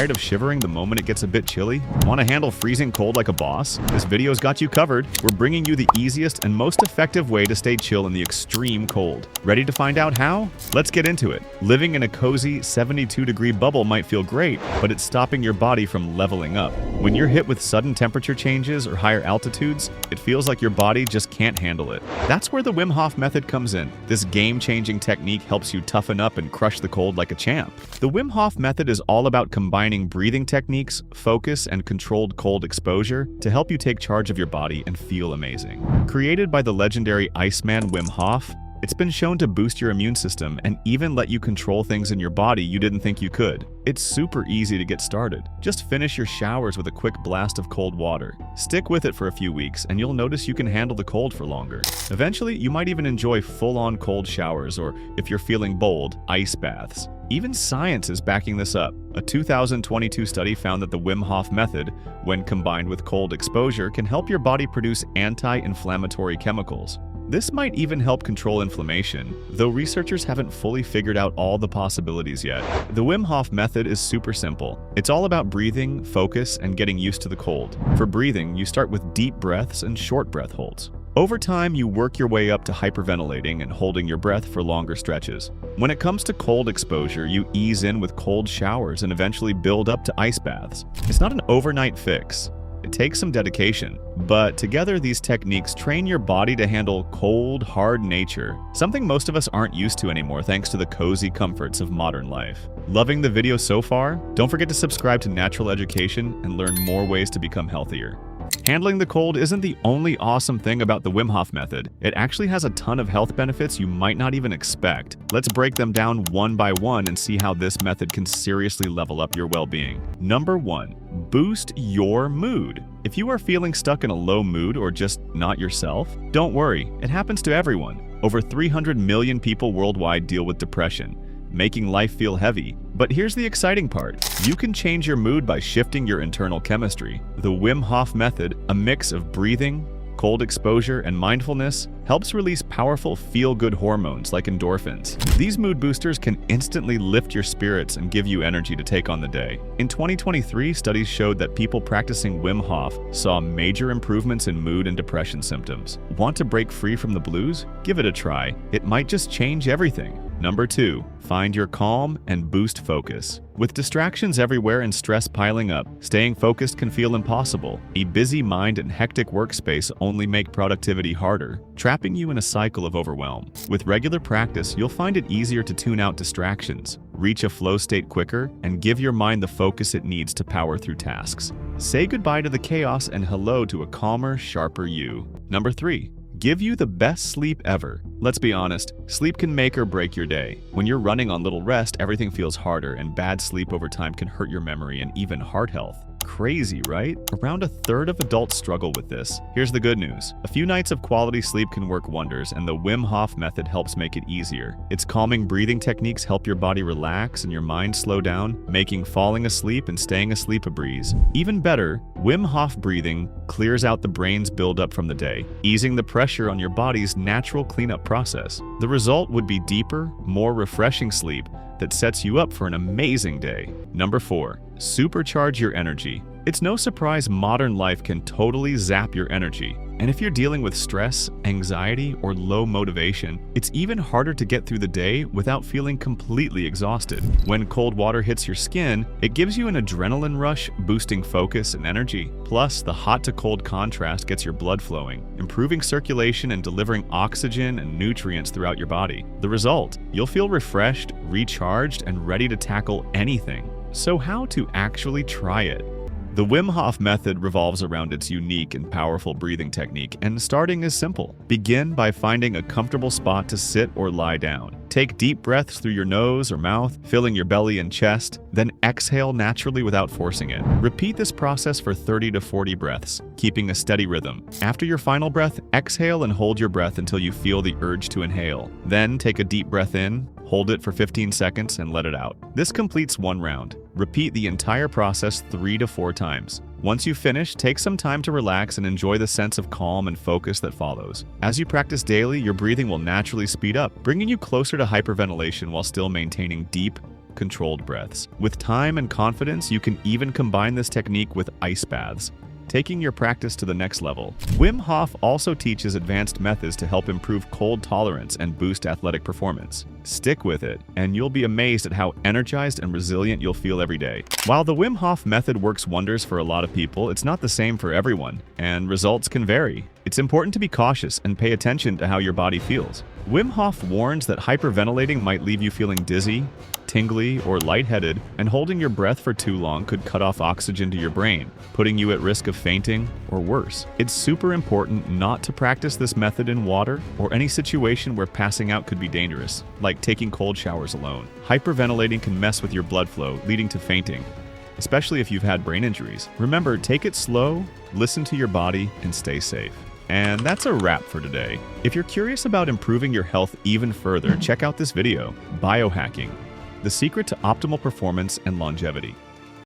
Tired of shivering the moment it gets a bit chilly? Want to handle freezing cold like a boss? This video's got you covered. We're bringing you the easiest and most effective way to stay chill in the extreme cold. Ready to find out how? Let's get into it. Living in a cozy 72-degree bubble might feel great, but it's stopping your body from leveling up. When you're hit with sudden temperature changes or higher altitudes, it feels like your body just can't handle it. That's where the Wim Hof Method comes in. This game-changing technique helps you toughen up and crush the cold like a champ. The Wim Hof Method is all about combining breathing techniques, focus, and controlled cold exposure to help you take charge of your body and feel amazing. Created by the legendary Iceman Wim Hof, it's been shown to boost your immune system and even let you control things in your body you didn't think you could. It's super easy to get started. Just finish your showers with a quick blast of cold water. Stick with it for a few weeks and you'll notice you can handle the cold for longer. Eventually, you might even enjoy full-on cold showers or, if you're feeling bold, ice baths. Even science is backing this up. A 2022 study found that the Wim Hof Method, when combined with cold exposure, can help your body produce anti-inflammatory chemicals. This might even help control inflammation, though researchers haven't fully figured out all the possibilities yet. The Wim Hof Method is super simple. It's all about breathing, focus, and getting used to the cold. For breathing, you start with deep breaths and short breath holds. Over time, you work your way up to hyperventilating and holding your breath for longer stretches. When it comes to cold exposure, you ease in with cold showers and eventually build up to ice baths. It's not an overnight fix. It takes some dedication, but together these techniques train your body to handle cold, hard nature, something most of us aren't used to anymore thanks to the cozy comforts of modern life. Loving the video so far? Don't forget to subscribe to Natural Education and learn more ways to become healthier. Handling the cold isn't the only awesome thing about the Wim Hof Method. It actually has a ton of health benefits you might not even expect. Let's break them down one by one and see how this method can seriously level up your well-being. Number 1. Boost your mood. If you are feeling stuck in a low mood or just not yourself, don't worry, it happens to everyone. Over 300 million people worldwide deal with depression, making life feel heavy. But here's the exciting part. You can change your mood by shifting your internal chemistry. The Wim Hof Method, a mix of breathing, cold exposure, and mindfulness, helps release powerful feel-good hormones like endorphins. These mood boosters can instantly lift your spirits and give you energy to take on the day. In 2023, studies showed that people practicing Wim Hof saw major improvements in mood and depression symptoms. Want to break free from the blues? Give it a try. It might just change everything. Number 2. Find your calm and boost focus. With distractions everywhere and stress piling up, staying focused can feel impossible. A busy mind and hectic workspace only make productivity harder, trapping you in a cycle of overwhelm. With regular practice, you'll find it easier to tune out distractions, reach a flow state quicker, and give your mind the focus it needs to power through tasks. Say goodbye to the chaos and hello to a calmer, sharper you. Number 3. Give you the best sleep ever. Let's be honest, sleep can make or break your day. When you're running on little rest, everything feels harder, and bad sleep over time can hurt your memory and even heart health. Crazy, right? Around a third of adults struggle with this. Here's the good news. A few nights of quality sleep can work wonders, and the Wim Hof Method helps make it easier. Its calming breathing techniques help your body relax and your mind slow down, making falling asleep and staying asleep a breeze. Even better, Wim Hof breathing clears out the brain's buildup from the day, easing the pressure on your body's natural cleanup process. The result would be deeper, more refreshing sleep that sets you up for an amazing day. Number 4. Supercharge your energy. It's no surprise modern life can totally zap your energy. And if you're dealing with stress, anxiety, or low motivation, it's even harder to get through the day without feeling completely exhausted. When cold water hits your skin, it gives you an adrenaline rush, boosting focus and energy. Plus, the hot to cold contrast gets your blood flowing, improving circulation and delivering oxygen and nutrients throughout your body. The result? You'll feel refreshed, recharged, and ready to tackle anything. So how to actually try it? The Wim Hof Method revolves around its unique and powerful breathing technique, and starting is simple. Begin by finding a comfortable spot to sit or lie down. Take deep breaths through your nose or mouth, filling your belly and chest, then exhale naturally without forcing it. Repeat this process for 30 to 40 breaths, keeping a steady rhythm. After your final breath, exhale and hold your breath until you feel the urge to inhale. Then take a deep breath in, hold it for 15 seconds, and let it out. This completes one round. Repeat the entire process 3 to 4 times. Once you finish, take some time to relax and enjoy the sense of calm and focus that follows. As you practice daily, your breathing will naturally speed up, bringing you closer to hyperventilation while still maintaining deep, controlled breaths. With time and confidence, you can even combine this technique with ice baths, taking your practice to the next level. Wim Hof also teaches advanced methods to help improve cold tolerance and boost athletic performance. Stick with it, and you'll be amazed at how energized and resilient you'll feel every day. While the Wim Hof method works wonders for a lot of people, it's not the same for everyone, and results can vary. It's important to be cautious and pay attention to how your body feels. Wim Hof warns that hyperventilating might leave you feeling dizzy, tingly, or lightheaded, and holding your breath for too long could cut off oxygen to your brain, putting you at risk of fainting or worse. It's super important not to practice this method in water or any situation where passing out could be dangerous, like taking cold showers alone. Hyperventilating can mess with your blood flow, leading to fainting, especially if you've had brain injuries. Remember, take it slow, listen to your body, and stay safe. And that's a wrap for today. If you're curious about improving your health even further, check out this video, Biohacking: The Secret to Optimal Performance and Longevity.